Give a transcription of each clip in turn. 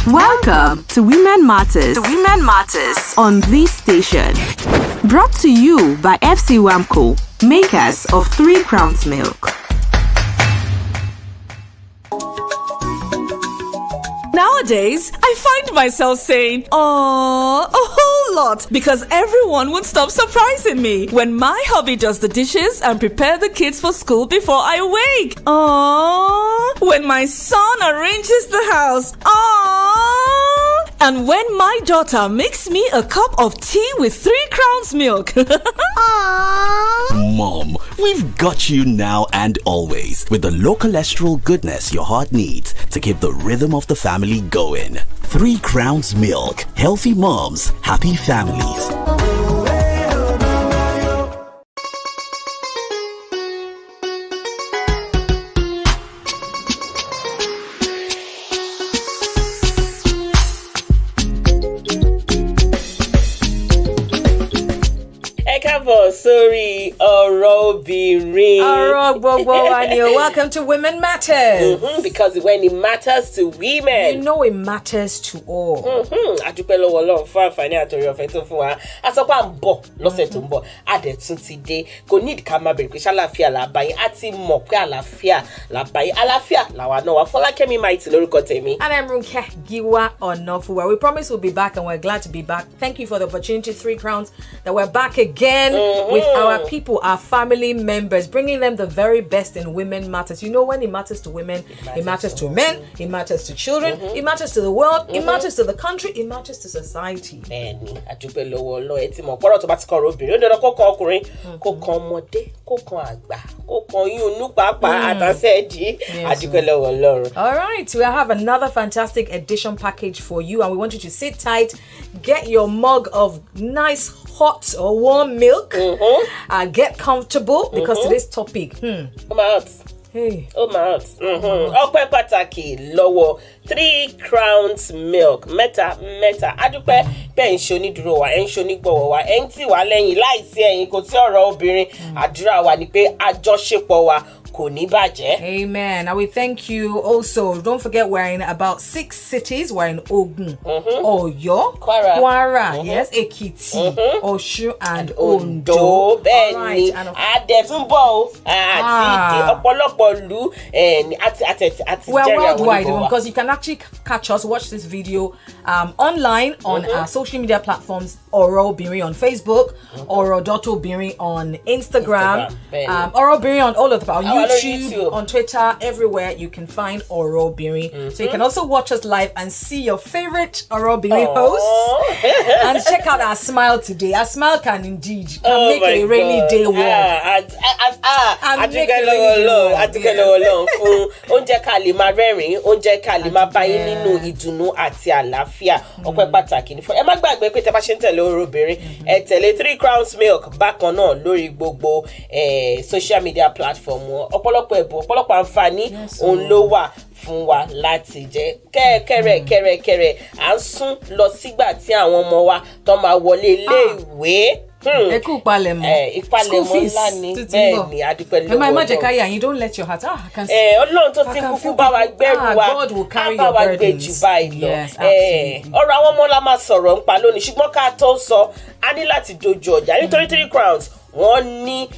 Welcome to Women Matters. On this station. Brought to you by FC Wamco, makers of 3 Crowns Milk. Nowadays, I find myself saying, "Aww," a whole lot because everyone would stop surprising me when my hubby does the dishes and prepare the kids for school before I wake. Aww. When my son arranges the house. Aww. And when my daughter makes me a cup of tea with 3 Crowns Milk. Mom, we've got you now and always with the low cholesterol goodness your heart needs to keep the rhythm of the family going. 3 Crowns Milk. Healthy moms, happy families. Sorry, ORO OBINRIN. Welcome to Women Matters. Because when it matters to women, you know it matters to all. Adúpẹ́ lọ́wọ́ Ọlọ́run fún àǹfààní àtòrí ọ̀fẹ́ tó fún wa. Asọ́pá ń bọ̀ lọ́sẹ̀ tó ń bọ̀. Adẹ̀tún ti dé. Kò need ká máa bẹ̀rẹ̀ pé ṣàlàáfíà làbáyé. A ti mọ̀ pé àlàáfíà làbáyé. Àlàáfíà làwa náà wà. Fọlákẹ́mi Mighty lórúkọ tèmi. And I'm Runke Giwa Onofuwa. We promise we'll be back and we're glad to be back. Thank you for the opportunity, 3 Crowns, that we're back again with our people, our family members, bringing them the very best in Women Matters. You know, when it matters to women, it matters to men, it matters to children, it matters to the world, it matters to the country, it matters to society. Bẹ́ẹ̀ni, adúpẹ́ lọ́wọ́ Ọlọ́run ẹ ti mọ̀ pọ́rọ̀ tó bá ti kọ̀rọ̀ obìnrin ó dandan kó kan ọkùnrin, kó kan ọmọdé, kó kan àgbà, kó kan yúnú pàápàá àtàsẹ́ẹ̀dì. Adúpẹ́ lọ́wọ́ Ọlọ́run. All right, we have another fantastic edition package for you, and we want you to sit tight, get your mug of nice hot or warm milk, get comfortable because today's topic. Come out. Hey. Oh my heart. Ọpẹ́ pàtàkì lọ́wọ́ 3 Crowns Milk. Mẹ́ta. Adúpẹ́ bẹ́ẹ̀ ń ṣe onídùúró wa, ẹ̀ ń ṣe onígbọ̀wọ́ wa, ẹ̀ ń tì wá lẹ́yìn láìsí ẹ̀yin kò tí ọ̀rọ̀ obìnrin. Àdúrà wa ni pé àjọṣepọ̀ wa kò ní bàjẹ́. Amen. And we thank you also. Don't forget we're in about 6 cities. We're in Ogun, Oyo, Kwara, yes, Ekiti, Osun, and Ondo. Bẹ́ẹ̀ni, Adẹ̀túnbọ̀ àti ọ̀pọ̀lọpọ̀ ìlú àti we're worldwide because you can actually catch us, watch this video online on our social media platforms. ORO OBINRIN on Facebook, ORO.OBINRIN on Instagram, ORO OBINRIN on all of them, on YouTube, on Twitter, everywhere you can find ORO OBINRIN. So you can also watch us live and see your favorite ORO OBINRIN hosts and check out our smile today. Our smile can indeed make a rainy day warm. Fún oúnjẹ ká lè máa rẹ́rìn-ín, oúnjẹ ká lè máa bá yín nínú ìdùnnú àti àlàáfíà. Ọpẹ́ pàtàkì ní fún ẹ má gbàgbé pé tẹ́ bá ṣe ń tẹ̀lé ORO OBINRIN, ẹ tẹ̀lé 3 Crowns Milk bákan náà lórí gbogbo social media platform wọn. Ọ̀pọ̀lọpọ̀ ẹ̀bùn, ọ̀pọ̀lọpọ̀ àǹfààní òun ló wà fún wa láti jẹ. Kẹ́rẹ̀kẹ́rẹ̀ à ń sún lọ sígbà tí àwọn ọmọ wa tó máa wọlé ilé-ìwé. Ẹ kú ìpalẹ̀mọ́. Ìpalẹ̀mọ́ ńlá ni bẹ́ẹ̀ ni adúpẹ́ lọ́wọ́. Ẹ má jẹ́ káyà yín, don't let your heart. Ọlọ́run tó ti kúkú bá wa gbẹ́rù wa, God will carry á bá your wa gbé burdens. jù báyìí lọ. Yes, absolutely. Ọ̀rọ̀ àwọn ọmọ la máa sọ̀rọ̀ nípa lónìí, ṣùgbọ́n ká tó sọ, a ní láti dojú ọjà nítorí 3 Crowns wọ́n ní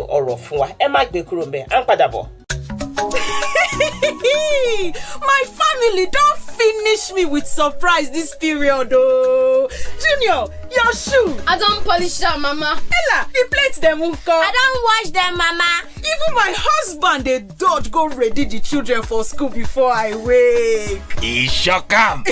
ọ̀rọ̀ fún wa. Ẹ má gbé kúrò ńbẹ̀, à ń padà bọ̀. My family don't finish me with surprise this period. Oh, Junior, your shoe. I don't polish them, Mama. Ella, the plates them won't come. I don't wash them, Mama. Even my husband, they dodge go ready the children for school before I wake. He sure come.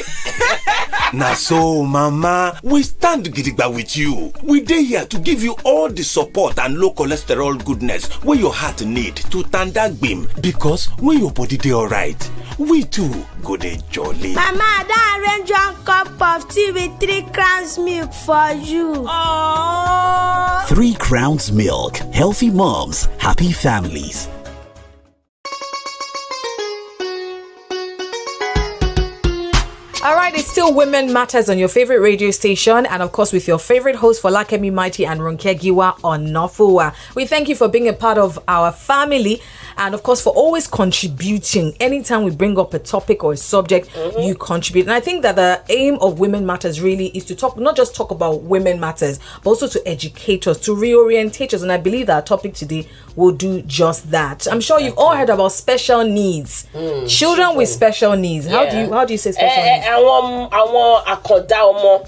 Now so, Mama, we stand gidigba with you. We dey here to give you all the support and low cholesterol goodness where your heart need to tanda gbim. Because when your body dey alright, we too go dey jolly. Mama, I arrange 1 cup of tea with 3 Crowns Milk for you. Aww. 3 Crowns Milk. Healthy moms, happy families. All right, it's still Women Matters on your favorite radio station, and of course with your favorite host Folakemi Mighty and Ronke Giwa on Nofua. We thank you for being a part of our family, and of course for always contributing. Anytime we bring up a topic or a subject, you contribute. And I think that the aim of Women Matters really is to talk, not just talk about women matters, but also to educate us, to reorientate us. And I believe that our topic today will do just that. I'm sure you've all heard about special needs, children with special needs. How do you say special needs? Àwọn àkàndá ọmọ,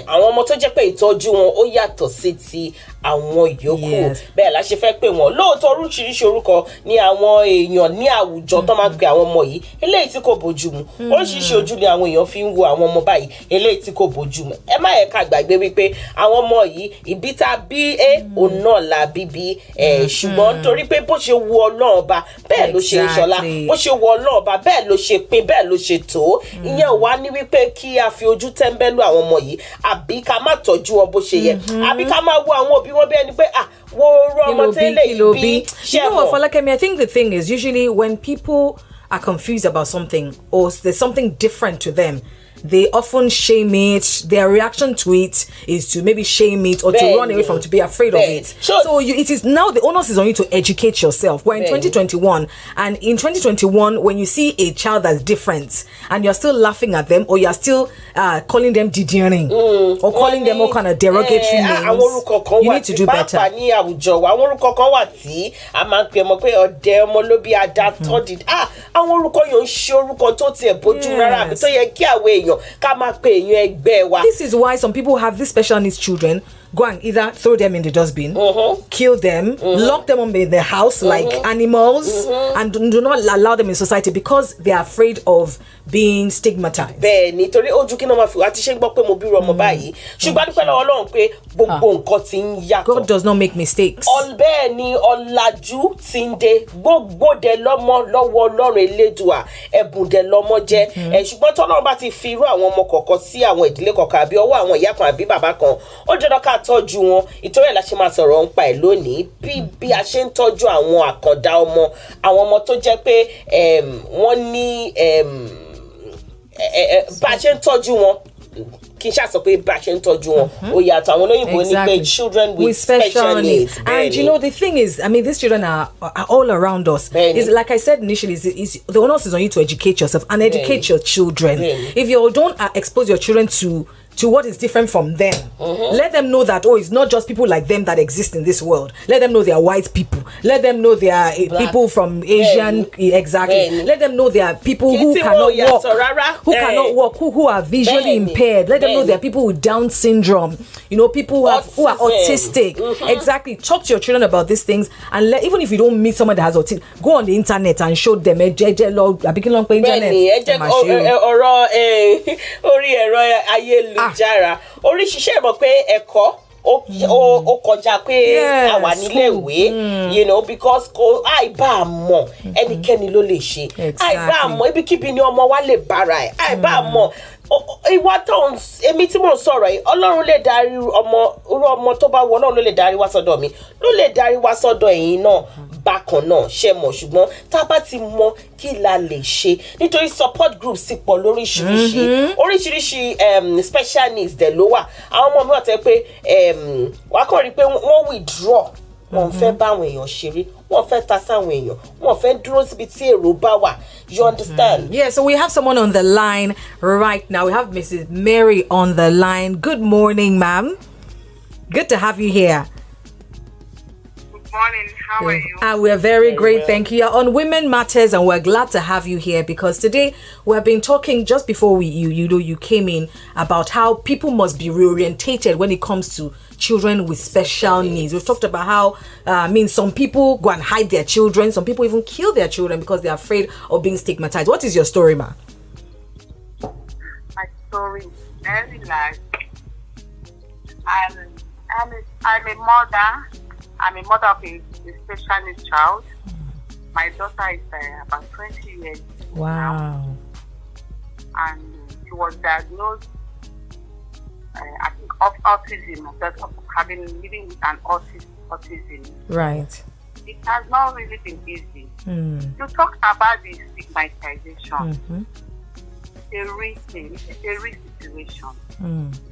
àwọn ọmọ tó jẹ́ pé ìtọ́jú wọn ó yàtọ̀ sí ti àwọn yòókù. Bẹ́ẹ̀ la ṣe fẹ́ pè wọ́n. Lóòótọ́ oríṣiríṣi orúkọ ni àwọn èèyàn ní àwùjọ tó máa ń pe àwọn ọmọ yìí. Eléyìí tí kò bójú mu. Oríṣiríṣi ojú ni àwọn èèyàn fi ń wo àwọn ọmọ báyìí. Eléyìí tí kò bójú mu. Ẹ má yẹ ká gbàgbé wípé àwọn ọmọ yìí ìbí tá bí òun náà la bíbí. Ṣùgbọ́n nítorí pé bó ṣe wu Ọlọ́run ọba bẹ́ẹ̀ ló ṣe ṣọlá. Bó ṣe wu Ọlọ́run ọba bẹ́ẹ̀ ló ṣe pín bẹ́ẹ̀ ló ṣe tó. Ìyẹn wá ní wípé kí a fi ojú tẹ́ńbẹ́lú àwọn ọmọ yìí àbí ká má tọ́jú wọn bó ṣe yẹ àbí ká má wo àwọn òbí wọn bí ẹni pé wo ọmọ tẹ́lẹ̀ bí ṣe You know what, Folakemi, I think the thing is usually when people are confused about something or there's something different to them, they often shame it. Their reaction to it is to maybe shame it or to run away from, to be afraid of it. So it is now the onus is on you to educate yourself. We're in 2021, and in 2021, when you see a child that's different and you're still laughing at them or you're still calling them didiering or calling them all kind of derogatory names, you need to do better. This is why some people have these special needs children. Go and either throw them in the dustbin, kill them, lock them up in their house like animals, and do not allow them in society because they are afraid of being stigmatized. God does not make mistakes. Tọ́jú wọn ìtọ́rẹ̀ la ṣe máa sọ̀rọ̀ ń pa ẹ̀ lónìí bí a ṣe ń tọ́jú àwọn àkàndá ọmọ àwọn ọmọ tó jẹ́ pé wọ́n ní bá a ṣe ń tọ́jú wọn kí n ṣàṣọ pé bá a ṣe ń tọ́jú wọn ó yàtọ̀ àwọn olóyìnbó ní pé children with special needs. And you know the thing is, I mean, these children are all around us. Is like I said initially, is the onus is on you to educate yourself and educate your children. If you don't expose your children to what is different from them. Let them know that, it's not just people like them that exist in this world. Let them know they are white people. Let them know they are people from Asian, Let them know they are people who cannot walk, who are visually impaired. Let them know they are people with Down syndrome. You know, people who are autistic. Exactly. Talk to your children about these things, and even if you don't meet someone that has autism, go on the internet and show them. Jara oríṣiríṣi mọ̀ pé ẹ̀kọ́ ó kọjá pé àwa nílé ìwé you know because kò àìbá mọ̀ ẹnikẹ́ni ló lè ṣe àìbá mọ̀ ibikíbi ni ọmọ wa lè bára ẹ̀ àìbá mọ̀ ìwà tó èmi tí mò ń sọ̀rọ̀ yìí Ọlọ́run lè darí ọmọ tó bá wọ Ọlọ́run ló lè darí wá sọ́dọ̀ mi ló lè darí wá sọ́dọ̀ ẹ̀yin náà bákan náà ṣe mọ̀ ṣùgbọ́n tá a bá ti mọ̀ kí la lè ṣe nítorí support groups sì pọ̀ lóríṣiríṣi special needs dẹ̀ ló wà àwọn ọmọ mi wà tẹ́ pé wàá kàn rí pé wọ́n withdraw wọ́n fẹ́ bá àwọn èèyàn ṣeré wọ́n fẹ́ ta sáwọn èèyàn wọ́n fẹ́ dúró síbi tí èrò bá wà. You understand? Yeah, so we have someone on the line right now. We have Mrs. Mary on the line. Good morning, ma'am. Good to have you here. Good morning. How are you? We're very great, thank you. You're on Women Matters, and we're glad to have you here because today we have been talking just before you came in about how people must be reorientated when it comes to children with special needs. We've talked about how some people go and hide their children. Some people even kill their children because they're afraid of being stigmatized. What is your story, ma? My story is very large. I'm a mother. I'm a mother of a special needs child. My daughter is about 20 years. Wow. Now. And she was diagnosed, I think, of autism, living with an autism. Right. It has not really been easy. To talk about the stigmatization. a risk thing. It's a risk situation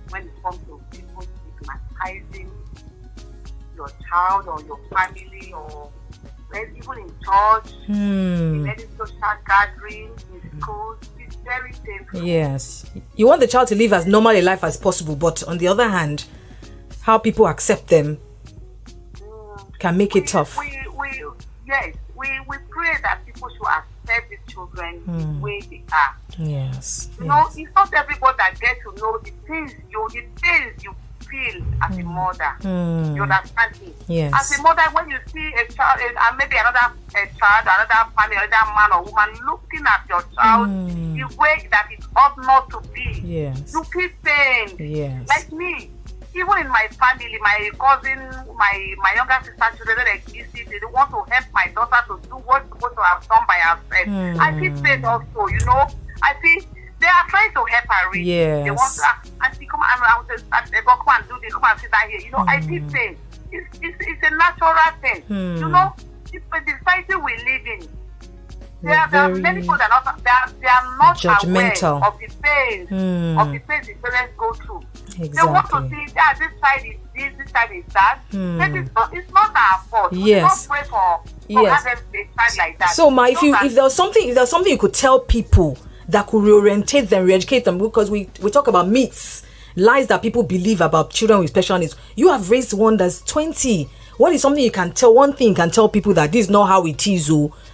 when it comes to people stigmatizing your child or your family or even in church, in any social gatherings, in schools. It's very painful. Yes. You want the child to live as normal a life as possible, but on the other hand, how people accept them can make it tough. We pray that people should accept the children the way they are. Yes. You know, it's not everybody that gets to know the things you feel as a mother. You understand me? Yes. As a mother, when you see a child and maybe another child, another family, another man or woman looking at your child the way that it ought not to be, you feel pain. Yes. Like me. Even in my family, my cousin, my younger sister children, they want to help my daughter to do what's supposed to have done by herself. I feel pain also, you know. I feel they are trying to help her reach. Yes. They want to, and she come and do this, come and sit down here. You know, I feel pain. It's a natural thing. You know, the society we live in. There are many people that they are not judgmental. aware of the pain the parents go through. Exactly. They want to see that this side is this side is that. But it's not our fault. Yes. We don't pray for having a child like that. So, Ma, if there's something you could tell people that could reorientate them, re-educate them, because we talk about myths, lies that people believe about children with special needs. You have raised one that's 20. What is something you can tell? One thing you can tell people that this is not how it is,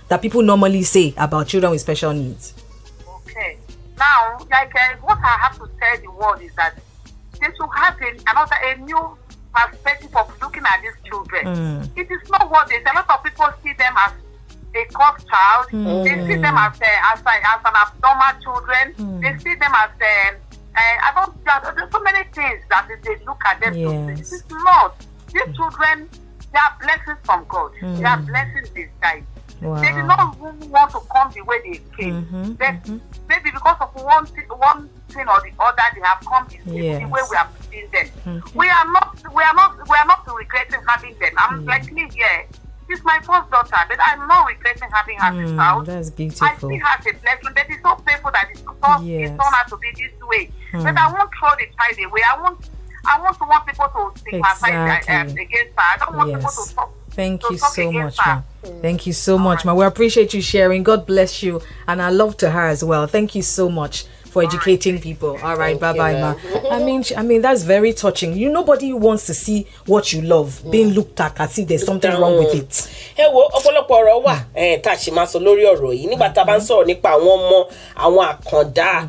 that people normally say about children with special needs. Okay. Now, what I have to tell the world is that they should have a new perspective of looking at these children. It is not what they say. A lot of people see them as a cursed child. They see them as an abnormal children. They see them as there's so many things that they look at them. It is not. These children, they are blessings from God. They are blessings in disguise. Wow. They did not want to come the way they came. Maybe because of one thing or the other, they have come the way we have seen them. We are not regretting having them. I'm like me here. She's my first daughter, but I'm not regretting having her this house. That's beautiful. I see her as a blessing, but it's so painful that it's turned out to be this way. But I won't throw the child away. I want people to stigmatize against her. I don't want people to talk. Thank you so much, Ma. Thank you so much, Ma. We appreciate you sharing. God bless you. And I love to her as well. Thank you so much for educating people. All right, bye-bye, Ma. I mean, that's very touching. Nobody wants to see what you love being looked at as if there's something wrong with it. Ẹ wo ọ̀pọ̀lọpọ̀ ọ̀rọ̀ wà tá a ṣe máa sọ lórí ọ̀rọ̀ yìí nígbà tá a bá ń sọ̀rọ̀ nípa àwọn àkàndá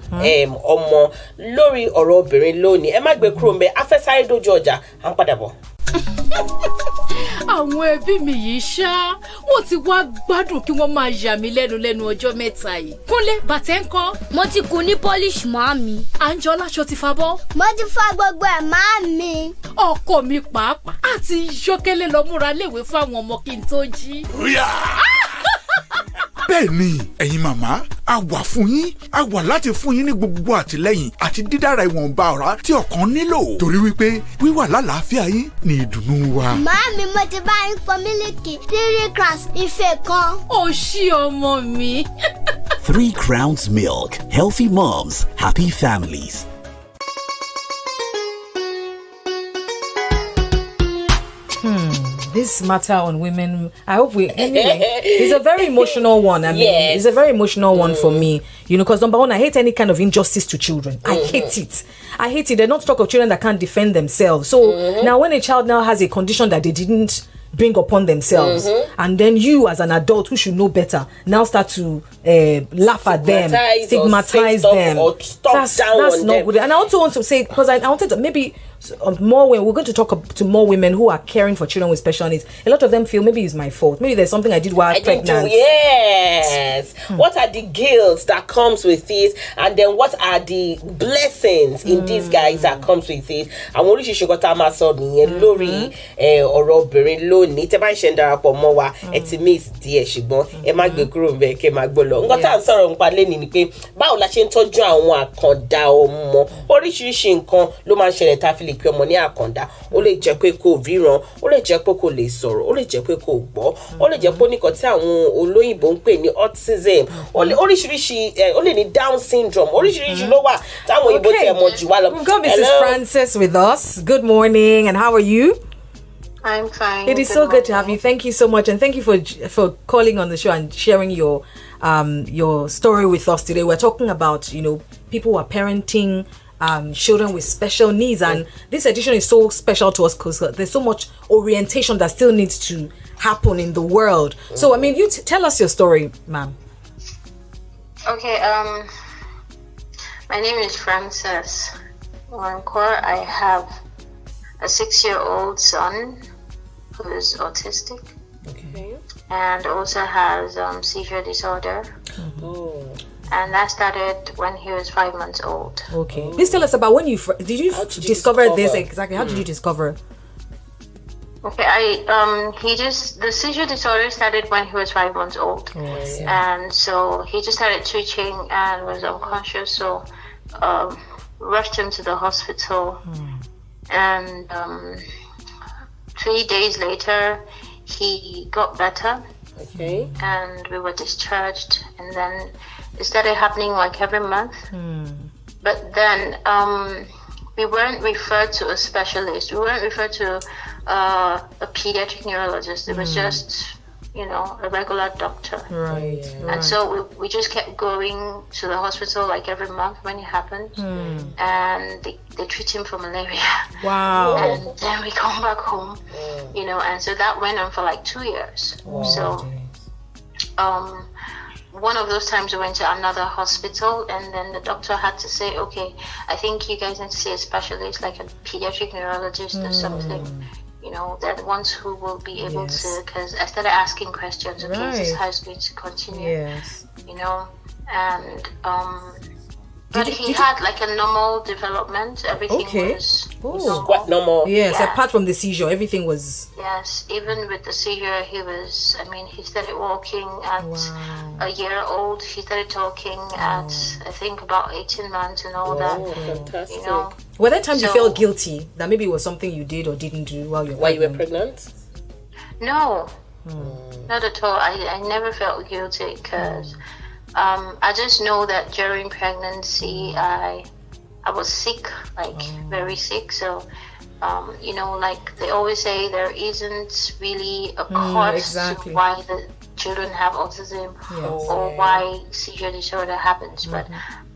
ọmọ lórí ọ̀rọ̀ obìnrin lónìí. Ẹ má gbé kúrò ńbẹ̀, a fẹ́ sáré dójú ọjà, à ń padà bọ̀. Àwọn ẹbí mi yìí ṣá, wọ́n ti wá gbádùn kí wọ́n máa yà mí lẹ́nu ọjọ́ mẹ́ta yìí. Kúnlé, bàtẹ́ ńkọ́? Mo ti kùn ní polish màámi. Àǹjọ́lá ṣo ti fa bọ́? Mo ti fa gbogbo ẹ̀ màámi. Ọkọ mi pàápàá àti yọ́kẹ́lẹ́ lọ múra léwe fún àwọn ọmọ kí n tó jí. Bẹ́ẹ̀ni, ẹ̀yin màmá, a wà fún yín, a wà láti fún yín ní gbogbo àtìlẹ́yìn àti dídára ìwọ̀nba ọ̀rá tí ọkàn nílò. Torí wípé wíwà lálàáfíà yín ni ìdùnnú wa. Màámi, mo ti bá yín pọn mílìkì 3 crowns ife kan. Ó ṣí ọmọ mi. 3 Crowns Milk. Healthy moms, happy families. This matter on women, I hope it's a very emotional one. I mean, it's a very emotional one for me, because number one, I hate any kind of injustice to children. I hate it. They don't talk of children that can't defend themselves. So now when a child now has a condition that they didn't bring upon themselves, and then you as an adult who should know better now start to laugh at them, stigmatize them, that's not good. And I also want to say, because I wanted to maybe more when we're going to talk to more women who are caring for children with special needs. A lot of them feel maybe it's my fault, maybe there's something I did while pregnant. Yes. What are the guilt that comes with it, and then what are the blessings in disguise that comes with it? Àwọn oríṣiríṣi nǹkan tá a máa sọ nìyẹn lórí ọ̀rọ̀ obìnrin lónìí. Tẹ́ bá ń ṣe ń darapọ̀ mọ́ wa, ẹ ti miss díẹ̀ ṣùgbọ́n ẹ má gbé kúrò ńbẹ̀ kẹ́ máa gbọ́ lọ. Nǹkan tá à ń sọ̀rọ̀ nípa lẹ́nìí ni pé báwo la ṣe ń tọ́jú àwọn àkàndá ọmọ. Oríṣiríṣi nǹkan ló máa ń ṣẹlẹ̀ tá a fi lè lè pe ọmọ ní àkàndá ó lè jẹ́ pé kò ríran ó lè jẹ́ pé kò lè sọ̀rọ̀ ó lè jẹ́ pé kò gbọ́ ó lè jẹ́ pé nìkan tí àwọn olóyìnbó ń pè ní autism oríṣiríṣi ó lè ní Down syndrome oríṣiríṣi ló wà táwọn òyìnbó tẹ̀ mọ̀ jù wá lọ. We've got Mrs. Francis with us. Good morning, and how are you? I'm fine. It is so good to have you. Thank you so much, and thank you for calling on the show and sharing your story with us today. We're talking about people who are parenting children with special needs, and this edition is so special to us because there's so much orientation that still needs to happen in the world. So, I mean, you tell us your story, ma'am. Okay. My name is Frances Wankor. I have a 6-year-old son who is autistic, and also has seizure disorder. And that started when he was 5 months old. Okay. Please tell us about when you discover this exactly. How did you discover? Okay, the seizure disorder started when he was 5 months old. And so he just started twitching and was unconscious. So rushed him to the hospital. And 3 days later, he got better. Okay. And we were discharged. And then it started happening like every month. But then we weren't referred to a specialist. We weren't referred to a pediatric neurologist. It was just, a regular doctor. Right. And so we just kept going to the hospital like every month when it happened. And they treat him for malaria. Wow. And then we come back home, and so that went on for like 2 years. Wow. So one of those times we went to another hospital, and then the doctor had to say, okay, I think you guys need to see a specialist, like a pediatric neurologist or something. They're the ones who will be able to, because I started asking questions, okay, is this how it's going to continue? And but he had like a normal development. Everything was what normal? Yes, apart from the seizure, everything was. Yes, even with the seizure, he started walking at a year old. He started talking at, I think, about 18 months and all that. Fantastic. Were there times you felt guilty that maybe it was something you did or didn't do while you were pregnant? No, not at all. I never felt guilty because I just know that during pregnancy I was sick, very sick. So, like they always say, there isn't really a cause to why the children have autism or why seizure disorder happens. But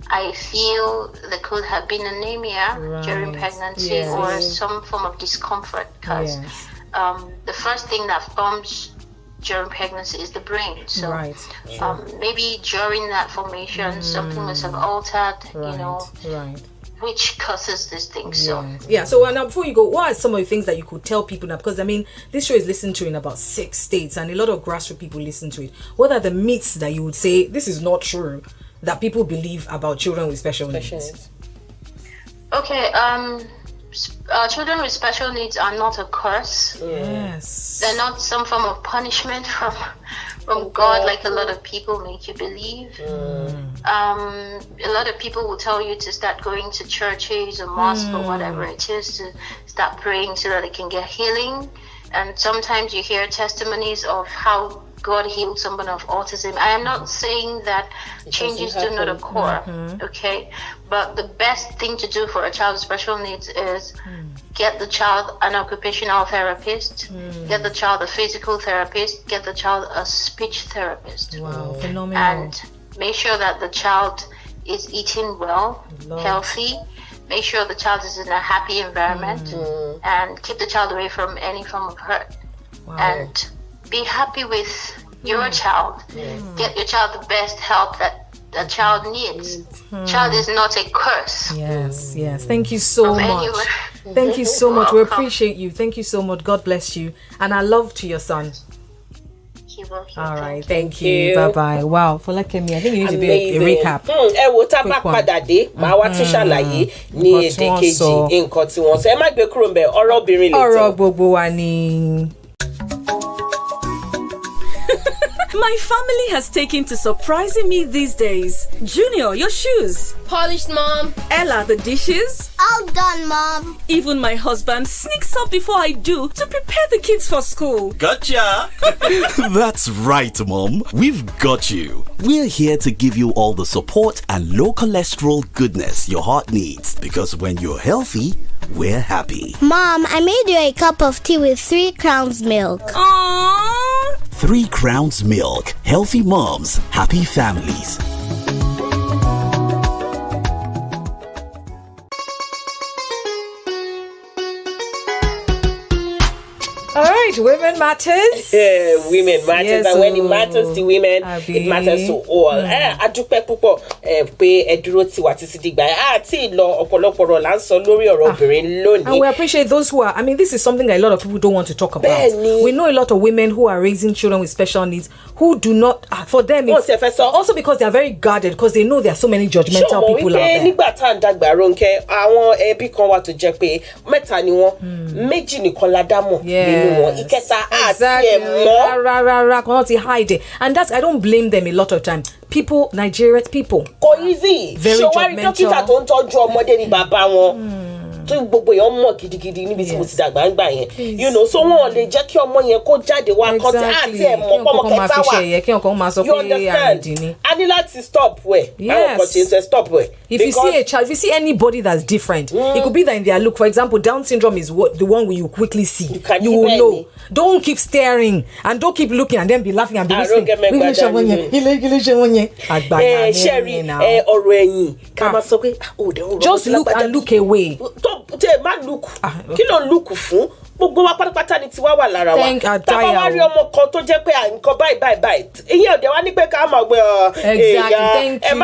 I feel there could have been anemia during pregnancy or some form of discomfort because the first thing that forms during pregnancy is the brain. So maybe during that formation, something must have altered, which causes this thing. So now before you go, what are some of the things that you could tell people now? Because I mean, this show is listened to in about 6 states, and a lot of grassroots people listen to it. What are the myths that you would say this is not true that people believe about children with special needs? Okay, children with special needs are not a curse. Yes. They're not some form of punishment from God, like a lot of people make you believe. A lot of people will tell you to start going to churches or mosques or whatever it is, to start praying so that they can get healing. And sometimes you hear testimonies of how God healed someone of autism. I am not saying that changes do not occur, okay? But the best thing to do for a child with special needs is get the child an occupational therapist, get the child a physical therapist, get the child a speech therapist. Wow, phenomenal. And make sure that the child is eating well, healthy. Make sure the child is in a happy environment and keep the child away from any form of hurt. Wow. And be happy with your child. Get your child the best help that the child needs. Child is not a curse. Yes. Thank you so much. Thank you so much. We appreciate you. Thank you so much. God bless you. And our love to your son. All right, thank you. Bye-bye. Wow, for like me, I think you need to do a recap. Ẹ wo tá bá padà dé, màá wá tún ṣàlàyé ní èdè kejì nǹkan tí wọ́n sọ. Ẹ má gbé kúrò ńbẹ̀, ọ̀rọ̀ obìnrin lè tẹ̀. Ọ̀rọ̀ gbogbo wa ni. My family has taken to surprising me these days. Junior, your shoes. Polished, Mom. Ella, the dishes. All done, Mom. Even my husband sneaks up before I do to prepare the kids for school. Gotcha! That's right, Mom. We've got you. We're here to give you all the support and low cholesterol goodness your heart needs. Because when you're healthy, we're happy. Mom, I made you a cup of tea with 3 Crowns milk. Aww. 3 Crowns Milk. Healthy moms, happy families. All right, women matters. Yeah, women matters, yes, and when it matters to women, it matters to all. Adúpẹ́ púpọ̀ pé ẹ dúró tì wá títí dìgbà àti lọ ọ̀pọ̀lọpọ̀ ọ̀rọ̀ là ń sọ lórí ọ̀rọ̀ obìnrin lónìí. And we appreciate those who are. I mean, this is something that a lot of people don't want to talk about. Bẹ́ẹ̀ni. We know a lot of women who are raising children with special needs who do not. For them, it's also because they are very guarded because they know there are so many judgmental people out there. Nígbà tá à ń dàgbà Rónkẹ́, àwọn ẹbí kan wà tó jẹ́ pé mẹ́ta ni wọ́n, méjì nìkan la dá mọ̀ nínú wọn, ìkẹta àti ẹ̀mọ́. Rárá, cannot hide it. And that's, I don't blame them a lot of time. People, Nigerian people. Kò easy. Very judgmental. Dókítà tó ń tọ́jú ọmọdé ni bàbá wọn. Tó gbogbo èèyàn mọ̀ gidigidi níbi tí mo ti dàgbà ń gbà yẹn. You know, so wọn lè jẹ́ kí ọmọ yẹn kó jáde wá kan tí àti ẹ̀mọ́ pọ́mọ kẹta wà. You understand? A ní láti stop wẹ̀. Àwọn kan ṣe ń sẹ́ stop wẹ̀. If you see a child, if you see anybody that's different, it could be that in their look. For example, Down syndrome is the one where you quickly see. You will know. Don't keep staring and don't keep looking and then be laughing and be whispering. Just look and look away. Kí ló look fún? Gbogbo wa pátápátá ni tiwa wà lára wa. Tàbá wá rí ọmọ kan tó jẹ́ pé nǹkan báyìí. Ìyẹn ọ̀dẹ̀ wá ní pé ká máa gbé ẹ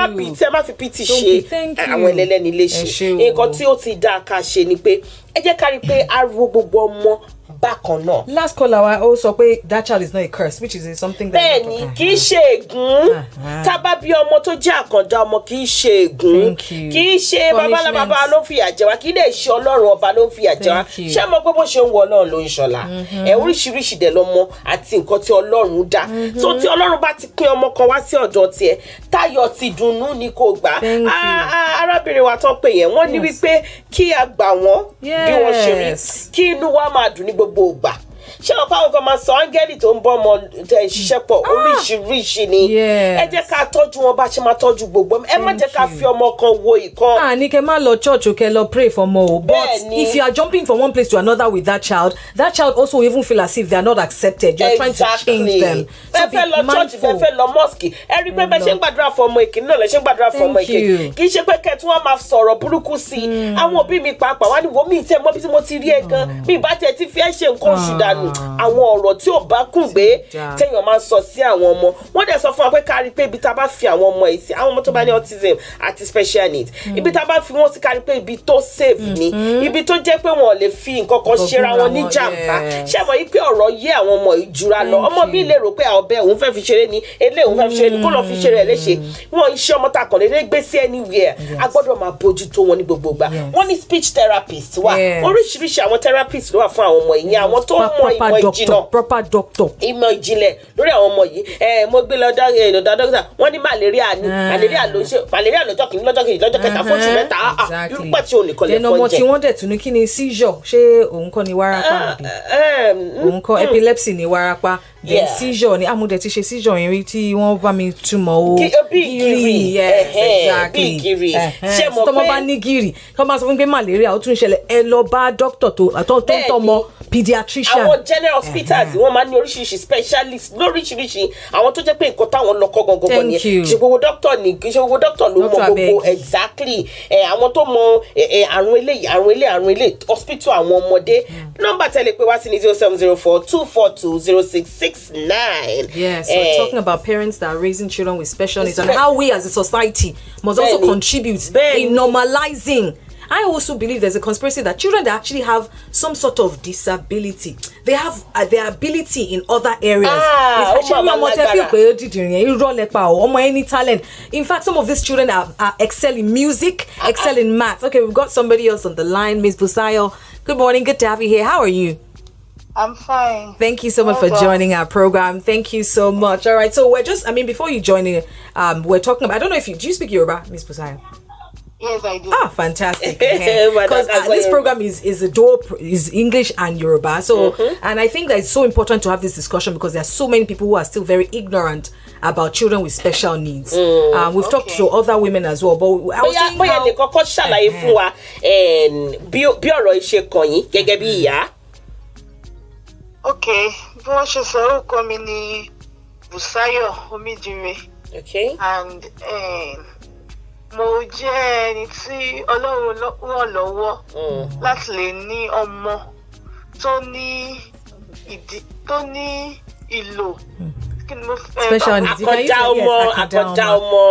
má fi pìtì ṣe àwọn ẹlẹ́lẹ́ni lè ṣe. Nǹkan tí ó ti dáa ká ṣe ni pé ẹ jẹ́ ká rí pé a ro gbogbo ọmọ bákan náà. Last caller wa ó sọ pé that child is not a curse, which is something that. Bẹ́ẹ̀ni, kì í ṣe ègún. Tábà bí ọmọ tó jẹ́ àkàndá ọmọ kì í ṣe ègún. Kì í ṣe bàbá ló fi àjẹ wá, kì í dẹ̀ ṣe Ọlọ́run ọba ló fi àjẹ wá. Ṣé mo pé bó ṣe ń wọ Ọlọ́run ló ń ṣọlá? Oríṣiríṣi dẹ̀ lọ́mọ àti nǹkan tí Ọlọ́run dá. So tí Ọlọ́run bá ti pín ọmọ kan wá sí ọ̀dọ̀ tiẹ̀, táyọ̀ ti dùnnú ni kò gbà. Arábìnrin wa tó pè yẹn, wọ́n ní wípé kí a gbà wọ́n bí wọ́n ṣe rí, kí inú wa máa dùn ní gbogbo ìgbà. Ṣé ọ̀pá àwọn kan máa sọ áńgẹ́lì tó ń bọ́ ọmọ ṣiṣẹ́ pọ̀ oríṣiríṣi ni. Ẹ jẹ́ ká tọ́jú wọn bá ṣe máa tọ́jú gbogbo. Ẹ má jẹ́ ká fi ọmọ kan wo ìkan. Ní kẹ́ máa lọ church o kẹ́ lọ pray for more. But if you are jumping from one place to another with that child also will even feel as if they are not accepted. You are trying to change them. So be mindful. Ẹ fẹ́ lọ mosque. Ẹ rí pé bẹ́ẹ̀ ṣe ń gbàdúrà fún ọmọ èkìní náà lẹ ṣe ń gbàdúrà fún ọmọ èkejì. Kì í ṣe pé kẹ́tù wọn máa sọ̀rọ̀ burúkú sí i. Àwọn òbí mi pàápàá wá ní wo mi tẹ́ mọ́ bí mo ti rí ẹ gan. Mi ìbá tẹ̀ ti fi ẹ́ ṣe nǹkan oṣù dànù. Àwọn ọ̀rọ̀ tí ò bá kùn gbé téèyàn máa ń sọ sí àwọn ọmọ. Wọ́n dẹ̀ sọ fún wa pé ká rí pé ibi tá a bá fi àwọn ọmọ yìí sí, àwọn ọmọ tó bá ní autism àti special needs, ibi tá a bá fi wọ́n sí ká rí pé ibi tó safe ni, ibi tó jẹ́ pé wọ́n lè fi nǹkan kan ṣera wọn ní jàǹbá. Ṣé mọ̀ yí pé ọ̀rọ̀ yé àwọn ọmọ ìjura lọ? Ọmọ mi lè rò pé ọbẹ̀ òun fẹ́ fi ṣeré ni, eléyìí òun fẹ́ fi ṣeré ni, kó lọ fi ṣeré ẹ̀ léṣe. Wọ́n iṣẹ́ ọmọ ta kàn lè gbé sí anywhere. A gbọ́dọ̀ máa bójú tó wọn ní gbogbo ìgbà. Wọ́n ní speech therapist wà. Oríṣiríṣi àwọn therapist ló wà fún àwọn ọmọ ìyẹn, àwọn tó mọ ìmọ̀ ìjìnà. Proper doctor. Ìmọ̀ ìjìnlẹ̀ lórí àwọn ọmọ yìí. Mo gbé lọ́dọ̀ dókítà, wọ́n ní malaria ni. Malaria ló ń ṣe, malaria lọ́jọ́ kìíní, lọ́jọ́ kejì, lọ́jọ́ kẹta, fóṣù mẹ́ta. Irúgbà tí ò ní kọ́lẹ̀ fọ́njẹ. Ọmọ tí wọ́n dẹ̀ tún ní kí ni seizure, ṣé òun kọ́ ni wárápá? Òun kọ́ epilepsy ni wárápá. Then seizure ni amúdẹ̀ ti ṣe seizure yẹn rí tí wọ́n bá mi túmọ̀ o. Gìrì. Exactly. Gìrì. Ṣé mo pé tọmọ bá ní gìrì kọ́ máa sọ fún pé malaria ó tún ṣẹlẹ̀ ẹ lọ bá dókítà tó ń tọmọ pediatrician. Àwọn general hospitals wọ́n máa ní oríṣiríṣi specialist lóríṣiríṣi àwọn tó jẹ́ pé nǹkan táwọn lọ kọ́ gangan ni ṣe gbogbo doctor ni kì í ṣe gbogbo doctor ló mọ gbogbo exactly àwọn tó mọ àrùn eléyìí hospital àwọn ọmọdé. Nọ́mbà tẹ́lẹ̀ pé wá sí ní 0704-242-0669. Yes, we're talking about parents that are raising children with special needs and how we as a society must also contribute in normalizing. I also believe there's a conspiracy that children that actually have some sort of disability, they have their ability in other areas. It's actually any talent. In fact, some of these children are excel in music, excel in maths. Okay, we've got somebody else on the line, Miss Busayo. Good morning, good to have you here. How are you? I'm fine. Thank you so much for joining our program. Thank you so much. All right, so we're just, before you join in, we're talking about, I don't know if do you speak Yoruba, Miss Busayo? Yes, I do. Ah, fantastic. Because this program is English and Yoruba. So, and I think that it's so important to have this discussion because there are so many people who are still very ignorant about children with special needs. We've talked to other women as well, but I was saying how... Okay, bí wọ́n ṣe sọ orúkọ mi ni Busayo Omidire. Okay. And mo jẹ́ ẹni tí Ọlọ́run ràn lọ́wọ́ láti lè ní ọmọ tó ní ìlò. Special needs. Àkàndá ọmọ.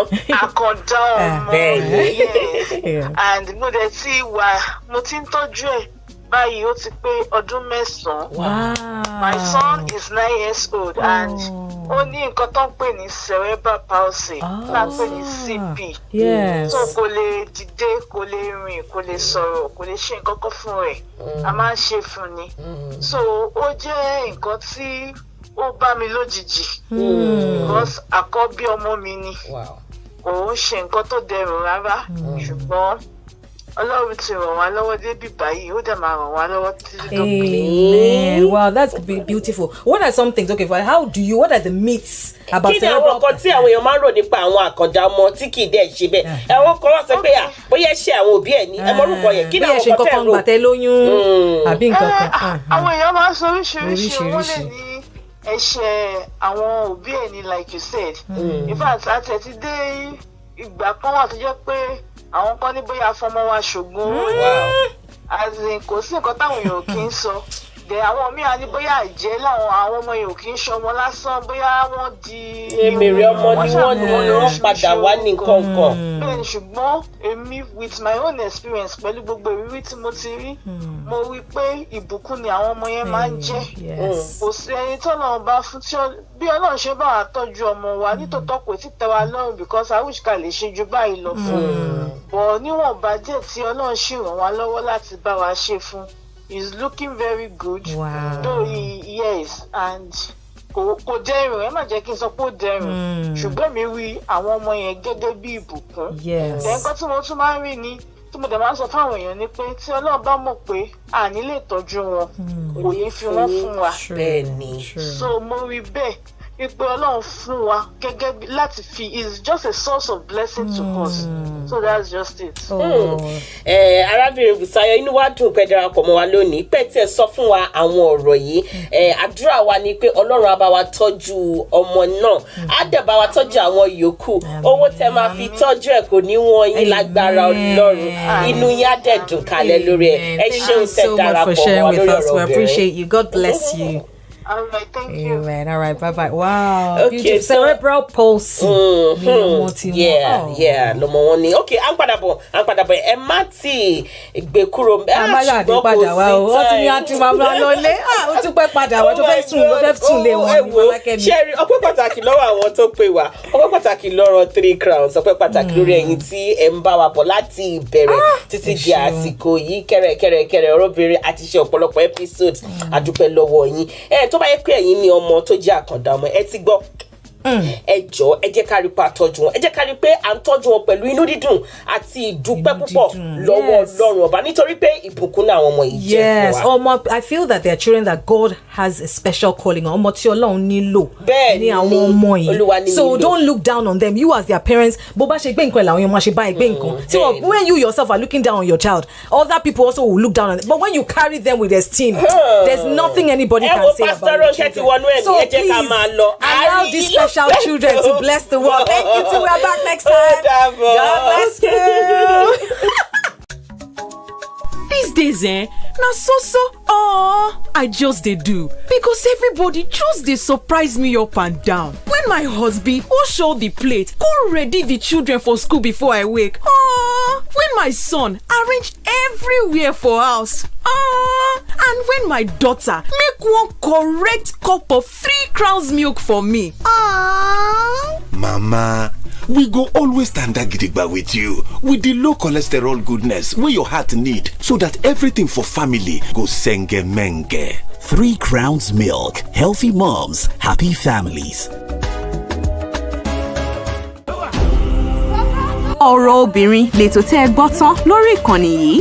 And mo dẹ̀ ti ń tọ́jú ẹ̀. Báyìí ó ti pé ọdún 9. Wow. My son is 9 years old and ó ní nǹkan tó ń pè ní cerebral palsy, tá ń pè ní CP. Yes. So kò lè dìde, kò lè rìn, kò lè sọ̀rọ̀, kò lè ṣe nǹkan kan fún rẹ̀. A máa ń ṣe fún ni. So ó jẹ́ nǹkan tí ó bá mi lójijì. Because àkọ́bí ọmọ mi ni. Kò ń ṣe nǹkan tó dẹrùn rárá. Ṣùgbọ́n Ọlọ́run ti ràn wá lọ́wọ́ débi báyìí, ó dẹ̀ máa ràn wá lọ́wọ́ títí tó pé. Wow, that's beautiful. What are some things? Okay, what are the myths about cerebral palsy? Kí ni àwọn nǹkan tí àwọn èèyàn máa ń rò nípa àwọn àkàndá ọmọ tí kì í dẹ̀ ṣe bẹ́ẹ̀? Àwọn kan wá sọ pé bóyá ṣe àwọn òbí ẹ̀ ní ẹ mọ orúkọ yẹn. Kí ni àwọn nǹkan tẹ́ ẹ rò? Gbàtẹ́ lóyún àbí nǹkan kan. Àwọn èèyàn máa ń sọ oríṣiríṣi, wọ́n lè ní ẹ̀ṣẹ̀ àwọn òbí ẹ̀ ní like you said. In fact, àtẹ̀tí dé ìgbà kan wà tó jẹ́ pé àwọn kan ní bóyá fọmọ wa ṣògùn kò sí nǹkan táwọn èèyàn kì í sọ àwọn míì á ní bóyá ìjẹ́ àwọn ọmọ èèyàn kì í ṣọmọ lásán bóyá wọ́n di èmèrè ọmọ ni wọ́n padà wá ní nǹkan kan. bẹ́ẹ̀ni ṣùgbọ́n èmi with my own experience pẹ̀lú gbogbo ìrírí tí mo ti rí mo rí pé ìbùkún ni àwọn ọmọ yẹn máa ń jẹ́ kò sí ẹni tọ́lọ́run bá fún bí Ọlọ́run ṣe bá wa tọ́jú ọmọ wa nítòótọ́ kò tí tẹ́ wa lọ́rùn because I wish ká lè ṣe ju báyìí lọ fún bọ̀ níwọ̀nba díẹ̀ tí Ọlọ́run ṣì ràn wá lọ́wọ́ láti bá wa ṣe fún is looking very good. Wow. Though yes, and kò dẹrùn ẹ má jẹ́ kí n sọ pé ó dẹrùn ṣùgbọ́n mi rí àwọn ọmọ yẹn gẹ́gẹ́ bí ìbùkún. Nǹkan tí mo tún máa ń rí ni tí mo dẹ̀ máa ń sọ fáwọn èèyàn ni pé tí Ọlọ́run bá mọ̀ pé a ní lè tọ́jú wọn kò yẹ fi wọ́n fún wa. So mo rí bẹ́ẹ̀ wípé Ọlọ́run fún wa gẹ́gẹ́ bí láti fi is just a source of blessing to us. So that's just it. Arábìnrin Busayo, inú wa dùn pé darapọ̀ mọ́ wa lónìí pé tí ẹ sọ fún wa àwọn ọ̀rọ̀ yìí àdúrà wa ni pé Ọlọ́run á bá wa tọ́jú ọmọ náà á dẹ̀ bá wa tọ́jú àwọn yòókù owó tẹ máa fi tọ́jú ẹ̀ kò ní wọ́n yín lágbára Ọlọ́run inú yín á dẹ̀ dùn kalẹ̀ lórí ẹ̀ ẹ ṣeun tẹ darapọ̀ mọ́ wa lórí ọ̀rọ̀ obìnrin. We appreciate you. God bless you. All right, thank you. Amen. All right, bye bye. Wow. Okay, beautiful. Cerebral palsy. Yeah. Lomo won ni. Okay, à ń padà bọ̀. Ẹ má ti gbé kúrò. Amaya de padà wá o. Ó ti ní àti mama lọlé. Ó ti pẹ́ padà wá tó fẹ́ sùn lé wọn ní Fọlákẹ́mi. Sherry, ọpẹ́ pàtàkì lọ́wọ́ àwọn tó pè wá. Ọpẹ́ pàtàkì lọ́rọ̀ 3 crowns. Ọpẹ́ pàtàkì lórí ẹ̀yin tí ẹ ń bá wa bọ̀ láti ìbẹ̀rẹ̀ títí di àsìkò yìí kẹ̀rẹ̀kẹ̀rẹ̀ ọ̀rọ̀bìnrin àti ṣe ọ̀pọ̀lọpọ̀ episodes. Àdúpẹ́ lọ́wọ́ yín. Tó bá yẹ pé ẹ̀yin ni ọmọ tó jẹ́ àkàndá ọmọ ẹ ti gbọ́ ẹ jọ̀ọ́ ẹ jẹ́ ká rí pé àtọ́jú wọn ẹ jẹ́ ká rí pé à ń tọ́jú wọn pẹ̀lú inú dídùn àti ìdúpẹ́ púpọ̀ lọ́wọ́ Ọlọ́run ọba nítorí pé ìbùkún náà àwọn ọmọ yìí jẹ́ fún wa. I feel that they are children that God has a special calling on. Ọmọ tí Ọlọ́run nílò ní àwọn ọmọ yìí. So don't look down on them. You as their parents bó bá ṣe gbé nǹkan làwọn èèyàn máa ṣe bá ẹ gbé nǹkan. So when you yourself are looking down on your child, other people also will look down on them. But when you carry them with esteem, there's nothing anybody can say about it. So please allow this special children to bless the world. Thank you too. We are back next time. God bless you. These days, na so. I just dey do because everybody just dey surprise me up and down. When my husband wash all the plate, go ready the children for school before I wake. When my son arrange everywhere for house. And when my daughter make one correct cup of 3 crowns milk for me. Mama, we go always stand gidigba with you with the low cholesterol goodness wey your heart need so that everything for family go senge menge. 3 Crowns Milk. Healthy moms, happy families. ọ̀rọ̀ obìnrin lètò tẹ́ ẹ gbọ́ tán lórí ìkànnì yìí.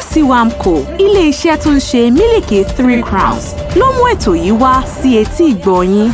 FC Wamco, ilé iṣẹ́ tó ń ṣe mílìkì 3 Crowns, ló mú ètò yìí wá sí etí ìgbọ́ yín.